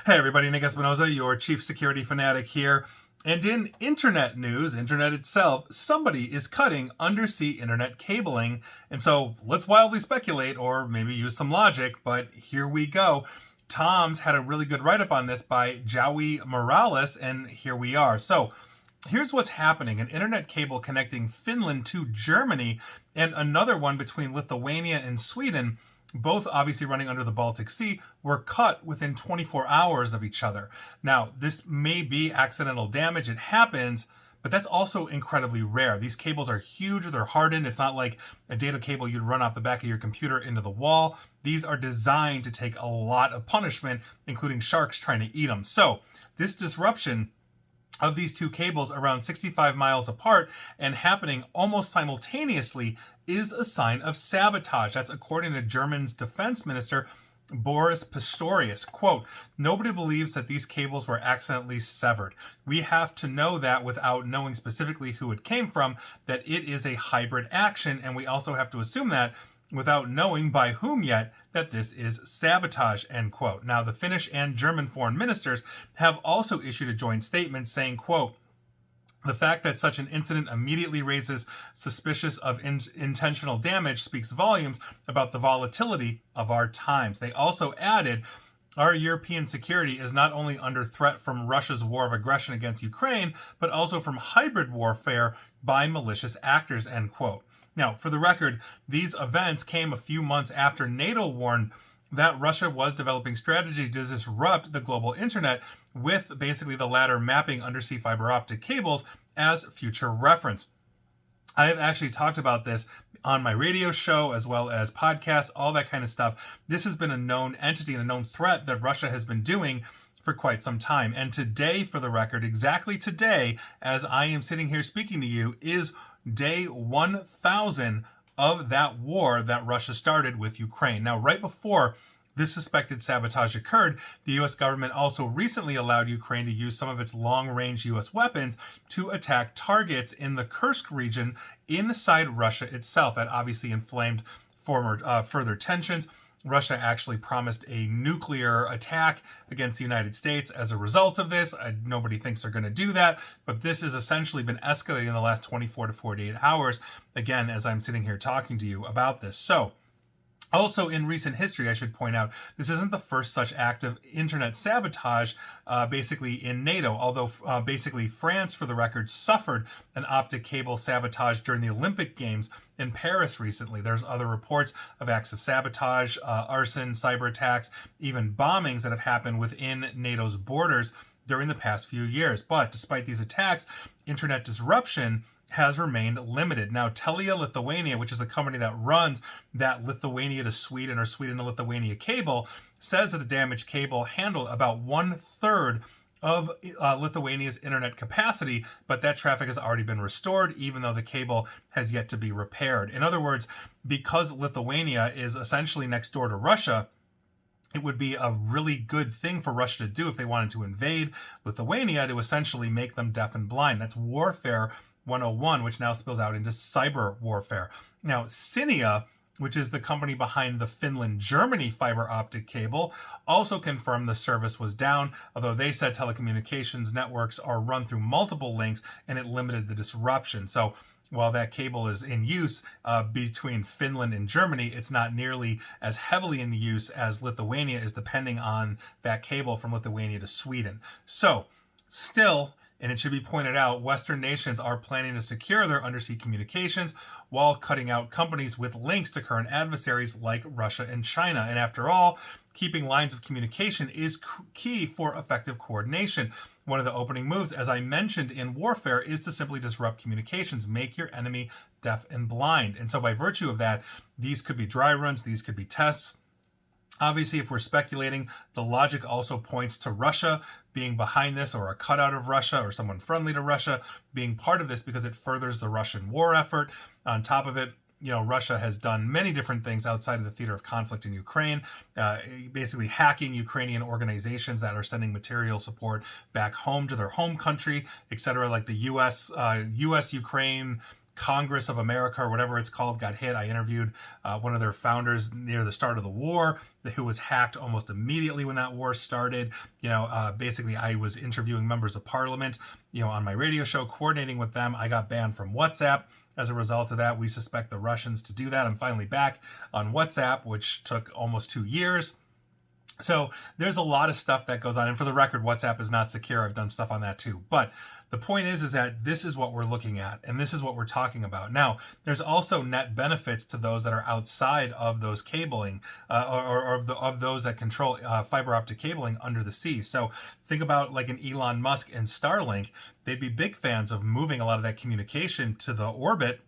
Hey everybody, Nick Espinoza, your chief security fanatic here. And in internet news, internet itself, somebody is cutting undersea internet cabling. And so let's wildly speculate or maybe use some logic, but here we go. Tom's had a really good write-up on this by Joey Morales, and here we are. So here's what's happening. An internet cable connecting Finland to Germany and another one between Lithuania and Sweden, both obviously running under the Baltic Sea, were cut within 24 hours of each other. Now, this may be accidental damage. It happens, but that's also incredibly rare. These cables are huge, they're hardened. It's not like a data cable you'd run off the back of your computer into the wall. These are designed to take a lot of punishment, including sharks trying to eat them. So this disruption of these two cables around 65 miles apart and happening almost simultaneously is a sign of sabotage. That's according to Germany's defense minister, Boris Pistorius. Quote, "Nobody believes that these cables were accidentally severed. We have to know that without knowing specifically who it came from, that it is a hybrid action, and we also have to assume that without knowing by whom yet, that this is sabotage," end quote. Now, the Finnish and German foreign ministers have also issued a joint statement saying, quote, "The fact that such an incident immediately raises suspicion of intentional damage speaks volumes about the volatility of our times." They also added, "Our European security is not only under threat from Russia's war of aggression against Ukraine, but also from hybrid warfare by malicious actors," end quote. Now, for the record, these events came a few months after NATO warned that Russia was developing strategies to disrupt the global internet, with basically the latter mapping undersea fiber optic cables as future reference. I have actually talked about this on my radio show as well as podcasts, all that kind of stuff. This has been a known entity and a known threat that Russia has been doing for quite some time. And today, for the record, exactly today, as I am sitting here speaking to you, is day 1000 of that war that Russia started with Ukraine. Now, right before this suspected sabotage occurred, the U.S. government also recently allowed Ukraine to use some of its long-range U.S. weapons to attack targets in the Kursk region inside Russia itself. That obviously inflamed further tensions. Russia actually promised a nuclear attack against the United States as a result of this. Nobody thinks they're going to do that, but this has essentially been escalating in the last 24 to 48 hours, again, as I'm sitting here talking to you about this. So, also, in recent history, I should point out, this isn't the first such act of internet sabotage, basically in NATO, although basically France, for the record, suffered an optic cable sabotage during the Olympic Games in Paris recently. There's other reports of acts of sabotage, arson, cyber attacks, even bombings that have happened within NATO's borders during the past few years. But despite these attacks, internet disruption has remained limited. Now, Telia Lithuania, which is a company that runs that Lithuania to Sweden or Sweden to Lithuania cable, says that the damaged cable handled about 1/3 of Lithuania's internet capacity, but that traffic has already been restored, even though the cable has yet to be repaired. In other words, because Lithuania is essentially next door to Russia, it would be a really good thing for Russia to do if they wanted to invade Lithuania, to essentially make them deaf and blind. That's warfare 101, which now spills out into cyber warfare. Now, Cinia, which is the company behind the Finland-Germany fiber optic cable, also confirmed the service was down, although they said telecommunications networks are run through multiple links and it limited the disruption. So while that cable is in use between Finland and Germany, it's not nearly as heavily in use as Lithuania is depending on that cable from Lithuania to Sweden. So, still, and it should be pointed out, Western nations are planning to secure their undersea communications while cutting out companies with links to current adversaries like Russia and China. And after all, keeping lines of communication is key for effective coordination. One of the opening moves, as I mentioned in warfare, is to simply disrupt communications, make your enemy deaf and blind. And so by virtue of that, these could be dry runs, these could be tests. Obviously, if we're speculating, the logic also points to Russia being behind this, or a cutout of Russia, or someone friendly to Russia being part of this, because it furthers the Russian war effort. On top of it, Russia has done many different things outside of the theater of conflict in Ukraine, basically hacking Ukrainian organizations that are sending material support back home to their home country, etc., like the U.S. Ukraine Congress of America or whatever it's called got hit. I interviewed one of their founders near the start of the war, who was hacked almost immediately when that war started. Basically I was interviewing members of parliament, on my radio show, coordinating with them. I got banned from WhatsApp. As a result of that, we suspect the Russians to do that. I'm finally back on WhatsApp, which took almost 2 years. So there's a lot of stuff that goes on. And for the record, WhatsApp is not secure. I've done stuff on that too. But the point is that this is what we're looking at, and this is what we're talking about. Now, there's also net benefits to those that are outside of those cabling, or of those that control fiber optic cabling under the sea. So think about like an Elon Musk and Starlink. They'd be big fans of moving a lot of that communication to the orbit,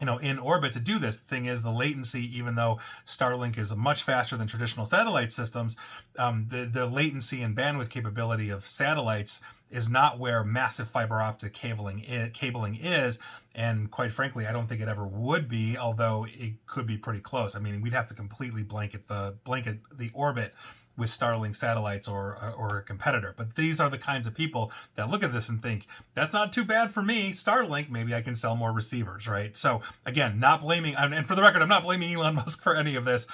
in orbit to do this. The thing is, the latency, even though Starlink is much faster than traditional satellite systems, the latency and bandwidth capability of satellites is not where massive fiber optic cabling is. And quite frankly, I don't think it ever would be, although it could be pretty close. I mean, we'd have to completely blanket the orbit with Starlink satellites or a competitor. But these are the kinds of people that look at this and think, that's not too bad for me. Starlink, maybe I can sell more receivers, right? So again, not blaming, and for the record, I'm not blaming Elon Musk for any of this.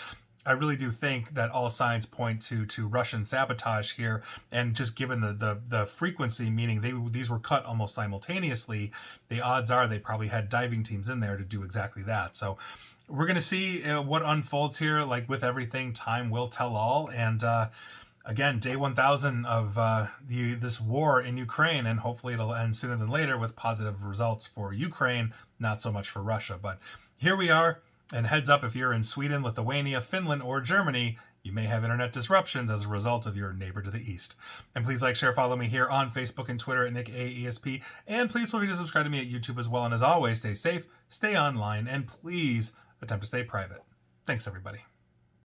I really do think that all signs point to Russian sabotage here, and just given the frequency, meaning these were cut almost simultaneously, the odds are they probably had diving teams in there to do exactly that. So we're going to see what unfolds here. Like with everything, time will tell all. And again, day 1000 of this war in Ukraine, and hopefully it'll end sooner than later with positive results for Ukraine, not so much for Russia. But here we are. And heads up, if you're in Sweden, Lithuania, Finland, or Germany, you may have internet disruptions as a result of your neighbor to the east. And please like, share, follow me here on Facebook and Twitter at NickAESP. And please feel free to subscribe to me at YouTube as well. And as always, stay safe, stay online, and please attempt to stay private. Thanks, everybody.